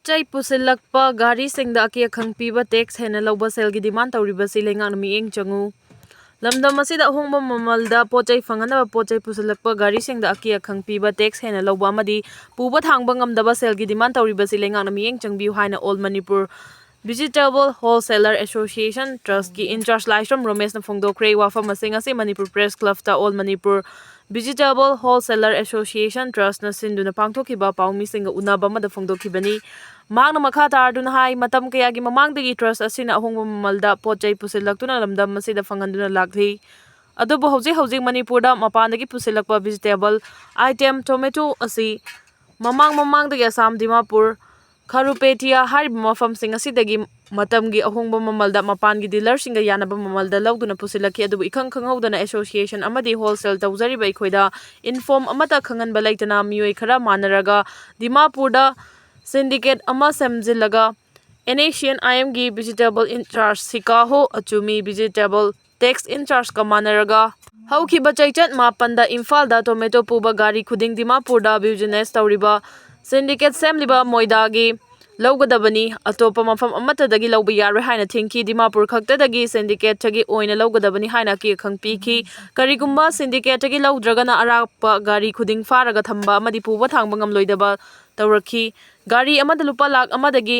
Pochai pusilakpa gari singda aki akhang piba tax hena lauba selgi demand tauribasi lengang mieng changu. Lamdam asida ahongba mamalda pochai fanganaba pochai pusilakpa gari singda aki akhang piba tax hena lauba amadi puba thangba ngamdaba selgi demand tauribasi lengang mieng changbiu haina All Manipur Vegetable Wholesaler Association Trust ki in charge Laishram Romesh na phongdokre wafam masing asi Manipur Press Club ta All Manipur Vegetable Wholesaler Association Trust na sinduna pangthokhiba paumi singa unaba mada phongdokhibani magna makha tarduna hai matam kayagi mamangdagi trust asina ahongba mamalda pochai pusilaktuna lamdam masida phanganduna lakli adubu hauji Manipurda mapandagi pusilakpa vegetable item tomato asi mamangdagi Assam Dimapur Kharupetia Harib mafam sing asidagi matamgi ahongba mamalda mapangi dealer singa yanaba mamalda lauduna pusilaki adubu ikhang khanghaudana association amadi wholesale tawzariba ikhoida inform amata khanganba laitana miyoi khara manaraga Dimapurda syndicate ama semjilaga Asian IMG vegetable in charge Sikaho achumi vegetable tax in charge ka manaraga haukiba chaichat mapanda Imphal tomato puba gari khuding Dimapurda business tawriba syndicate semliba moidagi laugadabani atopa mafam amatadagi lauba yarwe haina thinki Dimapur khaktadagi syndicate tagi oina laugadabani haina ki khangpiki karigumba syndicate tagi laudragana arapa gari khuding faraga thamba amadi puba thangba ngamloidaba tawrakhi gari amada lupa lakh amadagi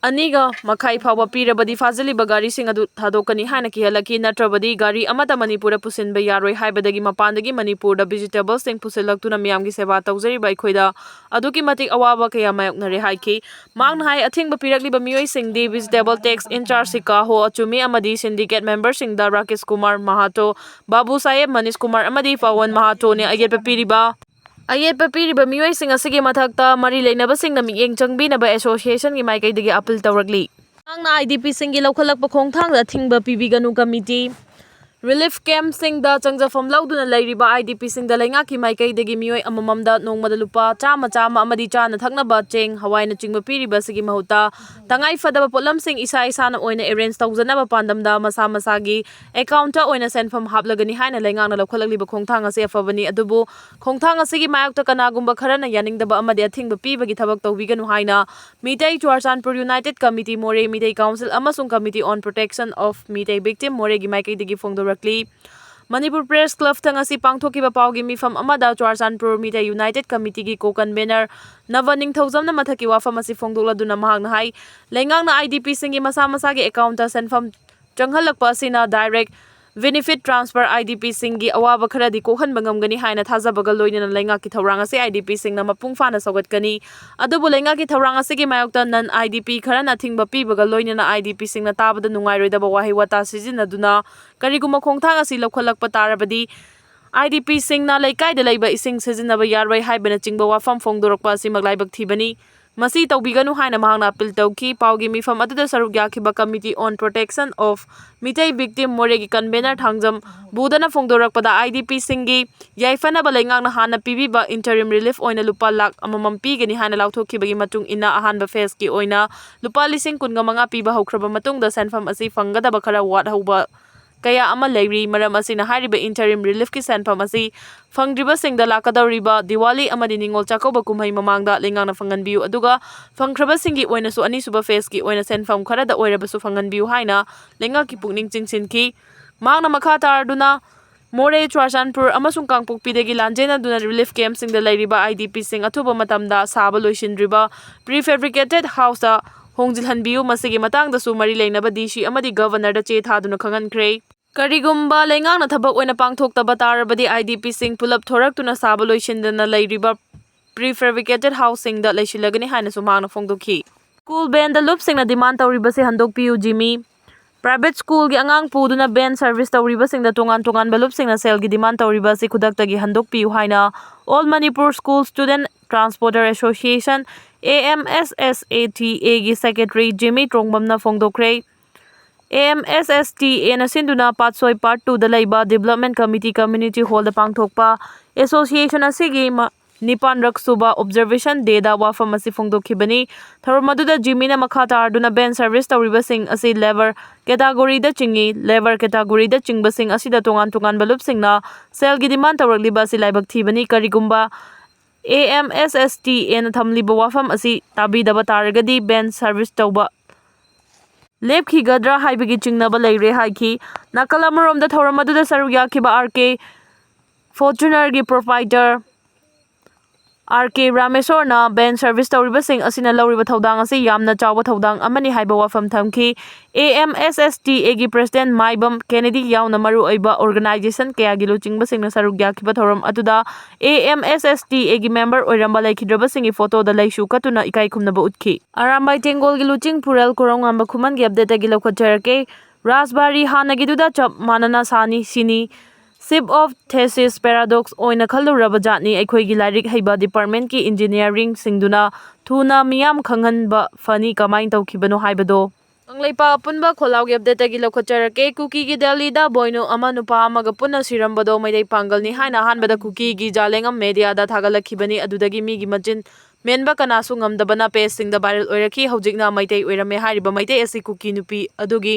aniga makhai phawa pirabadi fazaliba gari singadu thadokani haina ki halaki natrabadi gari amata Manipura pusinba yaroi haibadagi mapandagi Manipurda vegetable sing pusilaktuna miyamgi seba tawzariba ikhoida aduki matik awaba kaya mayoknare haiki mangna hai athingba pirakliba miyoi singdi vegetable tax in charge Sikaho achumi amadi syndicate member singda Rakesh Kumar Mahato Babu Saheb Manish Kumar amadi Pawan Mahato ne ayetpa piriba miyoi sing asigi mathakta mari leinaba singna miyeng changbinaba association gi maikaidagi appeal tawrakli angna IDP singi laukhalakpa khongthangda thingba pibiganu committee relief camp singda changjafam lauduna leiriba IDP singda leingaki maikaidagi miyoi amamamda nongmada lupa chama amadi chana thaknaba cheng hawaina chingba piriba sigi mahuta tangai fadaba potlam sing isa isana oina arrange tawjanaba pandamda masagi account ta oina senfam haplagani haina leingangna laukhalakliba khongthanga se afabani adubu khongthanga sigi mayakta kanagumba kharana yaningdaba amadi athingba pibagi thabak tawbiganu haina Meitei Churchanpur United Committee More Meitei Council amasung Committee on Protection of Meitei Victim More gi maikaidagi phongdo Manipur Press Club tangasi pangthokiba paugi mifam amada Churchanpur Meitei United Committee gi co-convener Navaning Thawjamna mathaki wafam asi phongdokladuna mahakna hai leingangna IDP singi masagi account ta senfam changhalakpa asina direct benefit transfer IDP singi awaba kharadi kokhanba ngamgani haina thajabaga loinana leingaki thawrang ase IDP singna mapung fana sogatkani adubu leingaki thawrang asigi mayokta nan IDP kharana thingba pibaga loinana IDP singna tabada nungairoidaba wahi wata sijinaduna kariguma khongthang asi lokhalakpa tarabadi IDP singna leikaida leiba ising sijinaba yarwai haibana chingba wafam phongdorakpa asi maglaibak thibani Masi tawbiganu haina mahangna appeal tawki paugi mifam aduda saruk yakhiba Committee on Protection of Meitei Victim Moregi convener thangjam budana phongdorakpada IDP singi yaifana balengangna hana pibiba interim relief oina lupa lakh amamam pigani hana lauthokhibagi matung ina ahanba phase ki oina lupa lising kungamanga piba haukraba matungda senfam asi fangadaba khara wat hauba kaya ama leiri maram asina hariba interim relief ki senfam asi fangdriba singda lakadawriba Diwali amadi ningol chakoba kumhai mamangda lengangna fanganbiu aduga fangkraba singi oina su ani suba phase ki oina senfam kharada oirabasu fanganbiu haina lengaki pukning chingsinki mangna makha tarduna More Churchanpur amasung Kangpokpidagi lanjena duna relief camp singda leiriba IDP sing athuba matamda saba loisindriba prefabricated house da hongjilhanbiu masigi matangda su mari leinaba DC amadi governor da che thaduna khangankre karigumba leingangna thabak oina pangthoktaba tarabadi IDP sing pulap thoraktuna saba loisindana leiriba prefabricated housing da leisilagani haina sumangna phongdokhi school band da loop singna demand tawribase handokpiu Jimmy Private school gi angang puduna band service tawriba singda tongan balup singna sel gi demand tawriba si khudaktagi handokpiu haina All Manipur School Student Transporter Association AMSSATA gi secretary Jimmy Trongbamna phongdokre AMSSTA na sinduna patsoi part 2 da laiba development committee community hall da pangthokpa association asigi Nipan Raksuba Observation Day da wafam asi phongdokhibani tharmaduda Jimina makha tarduna band service tawriba sing asi lever category da chingba sing asida tongan balup singna sel gi demand tawrakliba si laibak thibani karigumba AMSSTA थमलिबा वाफम असी ताबीदबा तारगदी Ben service तौबा लेपखिगद्रा हाइबगी चिंगनबा लेरे हाइखी नाकल अमरोमदा थौरम अदुदा सरुक याखिबा RK Fortuner की proprietor RK रामेश्वरना Ben service तौरिबसिंग असिना लौरिबा थौदांग असी यामना चावबा थौदांग अमनि हाइबा वाफम थमखी AMSSTA की president Maibam Kennedy यावना मरु ओइबा organisation कयागी लुचिंगबसिंगना सरुक याखिबा थौरम अदुदा AMSSTA की मेंबर ओइरंबा लेखिद्रबसिंगी फोटोदा लैसु कतुना इकाई खुमनबा उतखी अरामबाई तेंगोल की लुचिंग पुरल कोरौंगांबा खुमन की अपडेट की लौखचरके राजबारी हानगिदुदा चप मानना सानी सिनी Ship of Thesis Paradox ओइना खल्लुरबा जातनी अखोइगी लाइरिक हैबा डिपार्टमेंट की इंजीनियरिंग सिंगदुना थुना मियाम खंगनबा फनी कमाइन तौखिबनो हाइबदो अंगलेपा पुनबा खोलाउगी अपडेट की लौखचरके कुकी की दिल्लीदा बोइनो अमा नुपा अमगा पुन्ना सिरंबदो मैदै पांगलनी हाइना हानबदा कुकी की जालेंगम मीडियादा थागलखिबनी अदुदगी मीगी मचिन Memba Kanasu ngamdabana page सिंगदा viral ओइरखी हौजिकना Meitei ओइरमे हारिबा Meitei असि कुकी नुपी अदुगी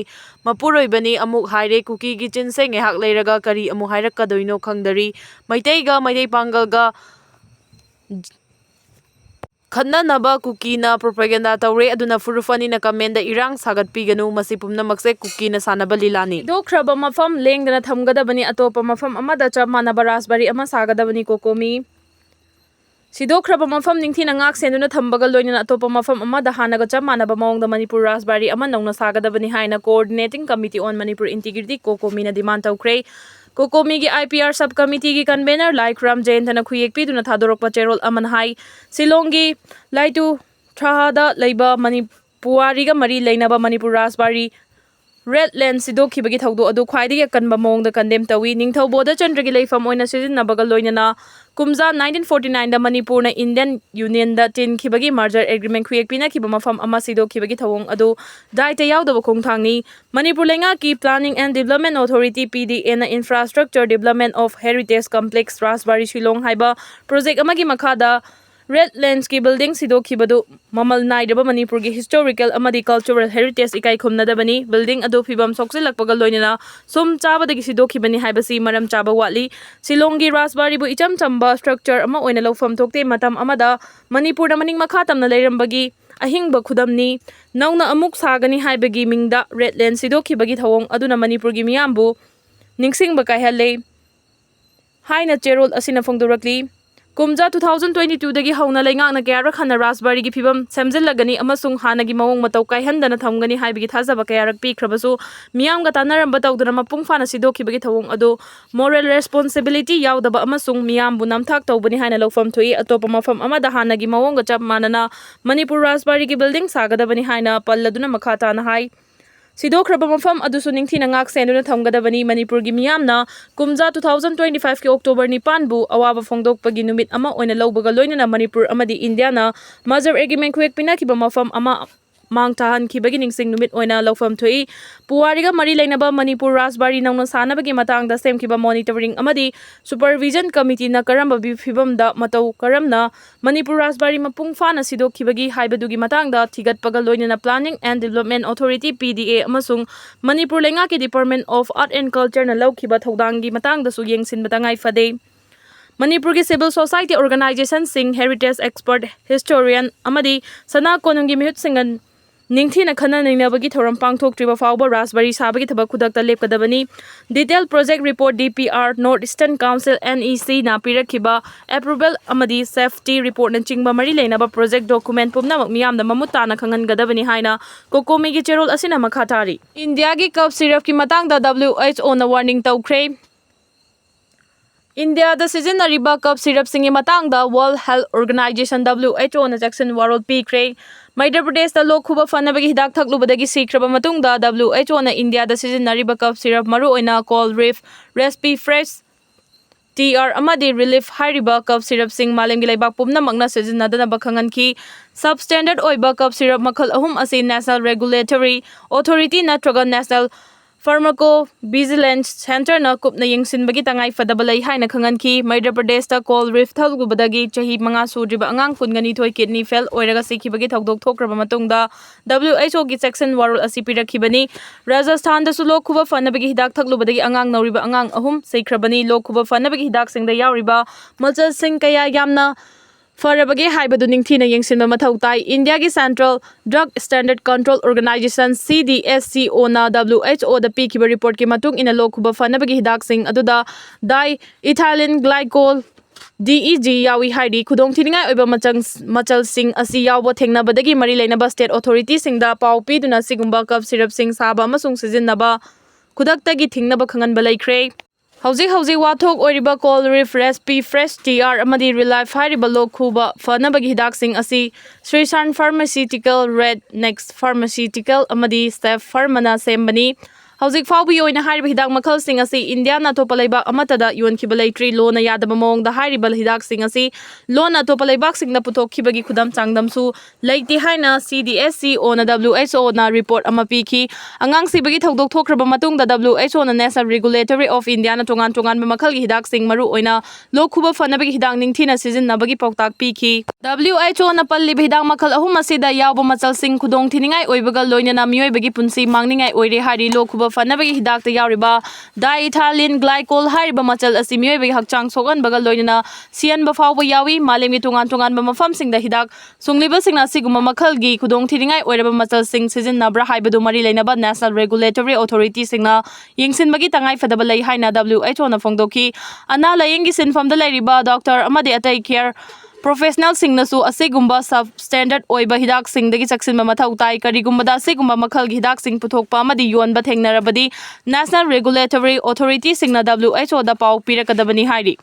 मपुरोइबनी अमुक हाइरे कुकी की चिनसे ngeहak लेरगा करी अमु हाइरक्कदोइनो खंगदरी मैतैगा मैतै पांगलगा खन्ननबा कुकीना प्रोपेगेंडा तौरे अदुना फुरुफनीना कमेंट इरांग सागतपीगनु मसि पुमनमक्से कुकीना सानबा लीलानी दोख्रबा मफम लेंगदना थमगदबनी अतोपा मफम अमदा चप मानबा रासबारी अमा सागदबनी कोकोमी सिदोख्रबा मफम निंगथीना ngak सेनुना थंबगा लोइना अतोपा मफम अमदा हानगा चप मानबा मौंगदा मणिपुर रासबारी अमा नौना सागदबनी हाइना coordinating committee on Manipur integrity कोकोमीना डिमांड तौख्रे कोकोमी की IPR सब कमिटी की कन्वेनर लाइक्राम जयंतना खुयेकपीदुना थादोरकपा चेरोल अमन हाई सिलोंगी लाइटू थ्राहादा लैबा मणिपुआरीगा मरी लैनबा मणिपुर रासबारी रेड लैंड सिदोखिबगी थौदो अदु ख्वाइदगी अकनबा मौंगदा कंडेम तवी निंगथौबोदा चंद्रगी लैफम ओइना सिजिनबगा लोइनना कुमजा 1949 दा मणिपुरना इंडियन यूनियन दा तिनखिबगी मर्जर एग्रीमेंट खुयेकपिनाखिबा मफम अमा सिदोखिबगी थौंग अदु दाइता यावदबा खोंथांगनी मणिपुर लेंगा की planning and development authority PDA ना infrastructure development of heritage complex रासबारी शिलोंग हाइबा प्रोजेक्ट अमगी मखादा रेड लैंड्स की बिल्डिंग सिदोखिबदु ममल नाइदबा मणिपुर की हिस्टोरिकल अमदी कल्चरल हेरिटेज इकाई खुमनदबनी बिल्डिंग अदु फिबम सोक्सिलक्पगा लोइनना सुम चाबदगी सिदोखिबनी हाइबसी मरम चाबा वाली सिलोंगी रासबारी बु इचम चंबा स्ट्रक्चर अमा ओइना लौफम थोक्ते मतम अमदा मणिपुर मनिंग मखा तमना लेरंबगी अहिंगबा खुदमनी नौना अमुक सागनी हाइबगी मिंगदा रेड लैंड सिदोखिबगी थवोंग अदुना मणिपुर की मियामबु निंगसिंगबा कायहले हाइना चेरोल असिना फोंदोरकली कुमजा 2022 दगी हौना लेंगांगना कयारक हना रासबारी की फिबम सेमजिलगनी अमसुंग हानगी मवोंग मतौ कायहंदना थमगनी हाइबगी थाजबा कयारक पीख्रबसु मियामगा तानरंबा तौदना मपुंग फाना सिदोखिबगी थवोंग अदो मोरल रेस्पोंसिबिलिटी यावदबा अमसुंग मियामबु नमथाक तौबनी हाइना लौफम थुई अतोपा मफम अमदा हानगी मवोंग चप मानना मणिपुर रासबारी की बिल्डिंग सागदबनी हाइना पल्लदुना मखा ताना हाई सिदोख्रबा मफम अदुसु निंगथीना ngak सेनुना थमगदबनी मणिपुर की मियामना कुमजा 2025 के अक्टोबर 9 बु अवाबा फोंदोकपगी नुमित अमा ओइना लौबगा लोइनना मणिपुर अमदी इंडियाना मजर एग्रीमेंट खुयेकपिनाखिबा मफम अमा मांग ताहनखिबगी निंगसिंग नुमित ओइना लौफम थुई पुवारीगा मरी लैनबा मणिपुर रासबारी नौना सानबगी मतांगदा सेमखिबा मॉनिटरिंग अमदी सुपरविजन कमिटी ना करंबा फिबमदा मतौ करमना मणिपुर रासबारी मपुंग फाना सिदोखिबगी हाइबदुगी मतांगदा थिगतपगा लोइनना planning and development authority PDA अमसुंग मणिपुर लेंगा की department of art and culture ना लौखिबा थौदांगी मतांगदासु येंगसिनबा तंगाई फदे मणिपुर की सिविल सोसाइटी ऑर्गेनाइजेशन सिंह हेरिटेज एक्सपर्ट हिस्टोरियन अमदी सना कोनुंगी मिहुत सिंगन निंगथीना खन्ना नैनबगी थौरम पांगथोक्ट्रिबा फावबा रासबारी साबगी थबक खुदकता लेपकदबनी detail project report DPR north eastern council NEC ना पिरखिबा अप्रूवल अमदी सेफ्टी रिपोर्ट ना चिंगबा मरी लेनबा प्रोजेक्ट डॉक्यूमेंट पुमनमक मियामदा ममुताना खंगनगदबनी हाइना कोकोमी की चेरोल असिना मखातारी इंडिया की कप सिरप की मतांगदा WHO ना वार्निंग तौख्रे इंडिया दा सिजनरिबा कप सिरप सिंगी मतांगदा वर्ल्ड हेल्थ ऑर्गेनाइजेशन WHO ना जैक्सन वारोल पीख्रे मध्य प्रदेश दा लोक खुबा फनबगी हिदाक थकलुबदगी सीख्रबा मतुंगदा WHO ना इंडिया दा सिजनरिबा कप सिरप मरु ओइना Coldrif Respifresh TR अमदी रिलीफ हाइरिबा कप सिरप सिंग मालेमगी लेबाक पुमनमकना सिजनदनबा खंगनखी सबस्टैंडर्ड ओइबा कप सिरप मखल अहुम असी नेशनल रेगुलेटरी अथॉरिटी नत्रगा नेशनल फार्माको विजिलेंस सेंटर ना कुपना यंगसिनबगी तंगाई फदबलई हाइना खंगनखी मध्य प्रदेश ता कोल रिफ थलगुबदगी चही मंगा सुद्रिबा अंगांग कुनगनी थोय किडनी फेल ओइरगा सिखिबगी थौदोक थोक्रबा मतुंगदा WHO की सेक्शन वारोल असि पिरखिबनी राजस्थान दसु लोक खुबा फनबगी हिदाक थकलुबदगी अंगांग नौरिबा अंगांग अहुम सिख्रबनी लोक खुबा फनबगी हिदाक सिंगदा यावरिबा मचल सिंग कया यामना ꯐꯔꯕꯒꯦ ꯍꯥꯏꯕꯗꯨ ꯅꯤꯡꯊꯤꯅ ꯌꯦꯡꯁꯤꯟꯕ ꯃꯊꯧ ꯇꯥꯏ꯫ ꯏꯟꯗꯤꯌꯥꯒꯤ central drug standard control organisation (CDSCO)ꯅ WHO ꯗ ꯄꯤꯈꯤꯕ ꯔꯤꯄꯣꯔꯠꯀꯤ ꯃꯇꯨꯡ ꯏꯟꯅ ꯂꯣꯛ ꯈꯨꯕ ꯐꯅꯕꯒꯤ ꯍꯤꯗꯥꯛꯁꯤꯡ ꯑꯗꯨꯗ ꯗꯥꯏꯏꯊꯥꯏꯂꯤꯟ ꯒ꯭ꯂꯥꯏꯀꯣꯜ (DEG) ꯌꯥꯎꯏ ꯍꯥꯏꯔꯤ꯫ ꯈꯨꯗꯣꯡꯊꯤꯅꯤꯡꯉꯥꯏ ꯑꯣꯏꯕ ꯃꯆꯜꯁꯤꯡ ꯑꯁꯤ ꯌꯥꯎꯕ ꯊꯦꯡꯅꯕꯗꯒꯤ ꯃꯔꯤ ꯂꯩꯅꯕ ꯁ꯭ꯇꯦꯠ ꯑꯣꯊꯣꯔꯤꯇꯤꯁꯤꯡꯗ ꯄꯥꯎ ꯄꯤꯗꯨꯅ ꯑꯁꯤꯒꯨꯝꯕ ꯀꯐ ꯁꯤꯔꯞꯁꯤꯡ ꯁꯥꯕ ꯑꯃꯁꯨꯡ ꯁꯤꯖꯤꯟꯅꯕ ꯈꯨꯗꯛꯇꯒꯤ ꯊꯤꯡꯅꯕ ꯈꯪꯍꯟꯕ ꯂꯩꯈ꯭ꯔꯦ꯫ ꯍꯧꯖꯤꯛ ꯋꯥꯊꯣꯛ ꯑꯣꯏꯔꯤꯕ ꯀꯣꯜ ꯔꯤꯐ, ꯔꯦꯁꯄꯤ, ꯐ꯭ꯔꯦꯁ TR ꯑꯃꯗꯤ ꯔꯤꯂꯥꯏꯐ ꯍꯥꯏꯔꯤꯕ ꯂꯣꯛ ꯈꯨꯕ ꯐꯅꯕꯒꯤ ꯍꯤꯗꯥꯛꯁꯤꯡ ꯑꯁꯤ ꯁ꯭ꯔꯤꯁꯥꯟ ꯐꯥꯔꯃꯥꯁꯤꯌꯨꯇꯤꯀꯦꯜ, ꯔꯦꯗ ꯅꯦꯛꯁ ꯐꯥꯔꯃꯥꯁꯤꯌꯨꯇꯤꯀꯦꯜ ꯑꯃꯗꯤ ꯁ꯭ꯇꯦꯞ ꯐꯥꯔꯃꯥꯅ ꯁꯦꯝꯕꯅꯤ꯫ ꯍꯧꯖꯤꯛ ꯐꯥꯎꯕꯒꯤ ꯑꯣꯏꯅ ꯍꯥꯏꯔꯤꯕ ꯍꯤꯗꯥꯛ ꯃꯈꯜꯁꯤꯡ ꯑꯁꯤ ꯏꯟꯗꯤꯌꯥꯅ ꯑꯇꯣꯞꯄ ꯂꯩꯕꯥꯛ ꯑꯃꯠꯇꯗ ꯌꯣꯟꯈꯤꯕ ꯂꯩꯇ꯭ꯔꯤ꯫ ꯂꯣꯅ ꯌꯥꯗꯕ ꯃꯑꯣꯡꯗ ꯍꯥꯏꯔꯤꯕ ꯍꯤꯗꯥꯛꯁꯤꯡ ꯑꯁꯤ ꯂꯣꯟꯅ ꯑꯇꯣꯞꯄ ꯂꯩꯕꯥꯛꯁꯤꯡꯗ ꯄꯨꯊꯣꯛꯈꯤꯕꯒꯤ ꯈꯨꯗꯝ ꯆꯥꯡꯗꯝꯁꯨ ꯂꯩꯇꯦ ꯍꯥꯏꯅ CDSCO/ꯅ WHO/ꯅ ꯔꯤꯄꯣꯔꯠ ꯑꯃ ꯄꯤꯈꯤ꯫ ꯑꯉꯥꯡ ꯁꯤꯕꯒꯤ ꯊꯧꯗꯣꯛ ꯊꯣꯛꯈ꯭ꯔꯕ ꯃꯇꯨꯡꯗ WHO/ꯅ ꯅꯦꯁꯅꯦꯜ ꯔꯤꯒꯨꯂꯦꯇꯔꯤ ꯑꯣꯐ ꯏꯟꯗꯤꯌꯥꯅ ꯇꯣꯉꯥꯟ-ꯇꯣꯉꯥꯟꯕ ꯃꯈꯜꯒꯤ ꯍꯤꯗꯥꯛꯁꯤꯡ ꯃꯔꯨꯑꯣꯏꯅ ꯂꯣꯛ ꯈꯨꯕ ꯐꯅꯕꯒꯤ ꯍꯤꯗꯥꯛ ꯅꯤꯡꯊꯤꯅ ꯁꯤꯖꯤꯟꯅꯕꯒꯤ ꯄꯥꯎꯇꯥꯛ ꯄꯤꯈꯤ꯫ WHO/ꯅ ꯄꯜꯂꯤꯕ ꯍꯤꯗꯥꯛ ꯃꯈꯜ ꯑꯍꯨꯝ ꯑꯁꯤꯗ ꯌꯥꯎꯕ ꯃꯆꯜꯁꯤꯡ ꯈꯨꯗꯣꯡꯊꯤꯅꯤꯡꯉꯥꯏ ꯑꯣꯏꯕꯒ ꯂꯣꯏꯅꯅ ꯃꯤꯑꯣꯏꯕꯒꯤ ꯄꯨꯟꯁꯤ ꯃꯥꯡꯅꯤꯡꯉꯥꯏ ꯑꯣꯏꯔꯦ ꯍꯥꯏꯔꯤ꯫ ꯂꯣꯛ ꯈꯨꯕ ꯐꯅꯕꯒꯤ ꯍꯤꯗꯥꯛꯇ ꯌꯥꯎꯔꯤꯕ ꯗꯥꯏꯏꯊꯥꯏꯂꯤꯟ ꯒ꯭ꯂꯥꯏꯀꯣꯜ ꯍꯥꯏꯔꯤꯕ ꯃꯆꯜ ꯑꯁꯤ ꯃꯤꯑꯣꯏꯕꯒꯤ ꯍꯛꯆꯥꯡ ꯁꯣꯛꯍꯟꯕꯒ ꯂꯣꯏꯅꯅ ꯁꯤꯍꯟꯕ ꯐꯥꯎꯕ ꯌꯥꯎꯏ꯫ ꯃꯥꯂꯦꯝꯒꯤ ꯇꯣꯉꯥꯟ-ꯇꯣꯉꯥꯟꯕ ꯃꯐꯝꯁꯤꯡꯗ ꯍꯤꯗꯥꯛ ꯁꯨꯡꯂꯤꯕꯁꯤꯡꯅ ꯑꯁꯤꯒꯨꯝꯕ ꯃꯈꯜꯒꯤ ꯈꯨꯗꯣꯡꯊꯤꯅꯤꯡꯉꯥꯏ ꯑꯣꯏꯔꯕ ꯃꯆꯜꯁꯤꯡ ꯁꯤꯖꯤꯟꯅꯕ꯭ꯔꯥ ꯍꯥꯏꯕꯗꯨ ꯃꯔꯤ ꯂꯩꯅꯕ ꯅꯦꯁꯅꯦꯜ ꯔꯦꯒꯨꯂꯦꯇꯔꯤ ꯑꯣꯊꯣꯔꯤꯇꯤꯁꯤꯡꯅ ꯌꯦꯡꯁꯤꯟꯕꯒꯤ ꯇꯉꯥꯏꯐꯗꯕ ꯂꯩ ꯍꯥꯏꯅ WHO/ꯅ ꯐꯣꯡꯗꯣꯛꯈꯤ꯫ ꯑꯅꯥ-ꯂꯥꯌꯦꯡꯒꯤ ꯁꯤꯟꯐꯝꯗ ꯂꯩꯔꯤꯕ ꯗꯣꯛꯇꯔ ꯑꯃꯗꯤ ꯑꯇꯩ ꯀꯦꯌꯔ ꯄ꯭ꯔꯣꯐꯦꯁꯅꯦꯜꯁꯤꯡꯅꯁꯨ ꯑꯁꯤꯒꯨꯝꯕ ꯁꯕ-ꯁ꯭ꯇꯦꯟꯗꯔꯗ ꯑꯣꯏꯕ ꯍꯤꯗꯥꯛꯁꯤꯡꯗꯒꯤ ꯆꯦꯛꯁꯤꯟꯕ ꯃꯊꯧ ꯇꯥꯏ꯫ ꯀꯔꯤꯒꯨꯝꯕꯗ ꯑꯁꯤꯒꯨꯝꯕ ꯃꯈꯜꯒꯤ ꯍꯤꯗꯥꯛꯁꯤꯡ ꯄꯨꯊꯣꯛꯄ ꯑꯃꯗꯤ ꯌꯣꯟꯕ ꯊꯦꯡꯅꯔꯕꯗꯤ ꯅꯦꯁꯅꯦꯜ ꯔꯦꯒꯨꯂꯦꯇꯔꯤ ꯑꯣꯊꯣꯔꯤꯇꯤꯁꯤꯡꯅ WHO/ꯗ ꯄꯥꯎ ꯄꯤꯔꯛꯀꯗꯕꯅꯤ ꯍꯥꯏꯔꯤ꯫